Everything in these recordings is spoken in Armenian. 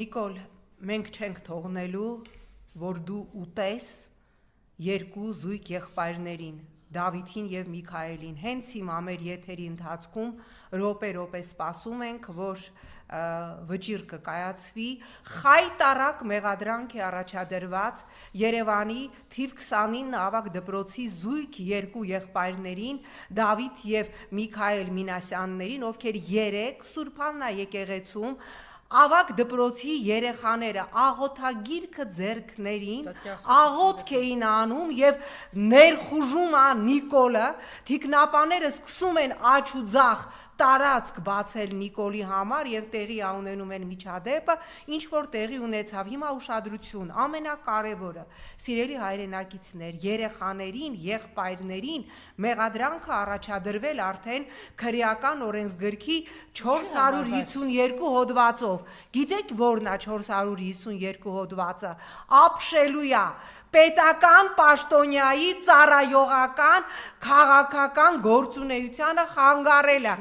Նիկոլ, մենք չենք թողնելու, որ դու ուտես երկու զույգ եղբայրներին, Դավիթին և Միքայելին, հենց հիմա մեր եթերի ընթացքում րոպե սպասում ենք, որ վճիռ կկայացվի, խայտառակ մեղադրանք է առաջադրված Երևանի թիվ 29 ավագ դպրոցի զույգ երկու եղբայրներին, Դավիթ և Միքայել Մինասյաններին, ովքեր երեկ Սուրբ Աննա եկեղեցում ավագ դպրոցի երեխաները աղոթագիրքը ձեռքներին աղոթք էին անում և ներխուժում է Նիկոլը, թիկնապաները սկսում են աջ ու ձախ տարածք բացել Նիկոլի համար և տեղի ունենում են միջադեպը, ինչ որ տեղի ունեցավ, հիմա ուշադրություն, ամենակարևորը, սիրելի հայրենակիցներ, երեխաներին, եղբայրներին մեղադրանքը առաջադրվել արդեն քրեական օրենսգրքի 452 հոդվածով, գիտեք որն է 452 հոդվածը, ապշելույա, պետական պաշտոնյայի ծառայողական քաղաքական գործունեությանը խանգարելը,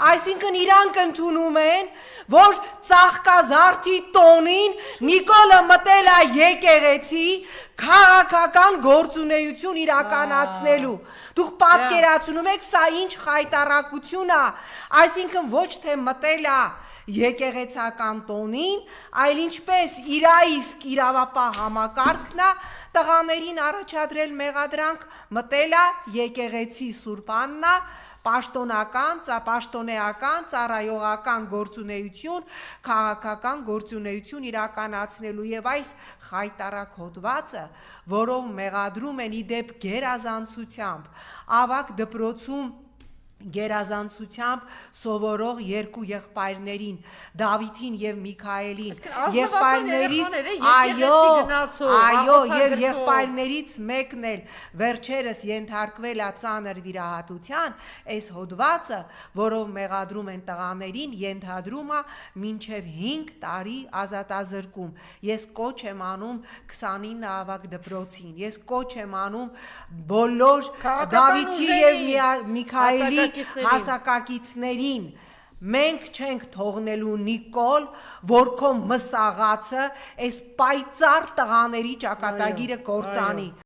այսինքն իրանք ընդունում են, որ ծաղկազարդի տոնին Նիկոլը մտել է եկեղեցի քաղաքական գործունեություն իրականացնելու, դուք պատկերացնում եք սա ինչ խայտառակություն է, այսինքն ոչ թե մտել է եկեղեցական տոնին, այլ ինչպես իրայիսկ իրավապահ համակարգն է տղաներին առաջադրել մեղադրանք, մտել է եկեղեցի Սուրբ Աննա, պաշտոնեական, ծառայողական գործունեություն, քաղաքական գործունեություն իրականացնելու և այս խայտառակ հոդվածը, որով մեղադրում են ի դեպ գերազանցությամբ, ավագ դպրոցում գերազանցությամբ սովորող երկու եղբայրներին, Դավիթին և Միքայելին, եղբայրներից մեկն էլ վերջերս ենթարկվել է ծանր վիրահատության, այս հոդվածը, որով մեղադրում են տղաներին, ենթադրում է մինչև 5 տարի ազատազրկում, ես կոչ եմ անում 29 ավագ դպրոցին, ես կոչ եմ անում բոլոր Դավիթի և Միքայելի հասակակիցներին, մենք չենք թողնելու Նիկոլ, որ քո մսաղացը այս պայծառ տղաների ճակատագիրը կործանի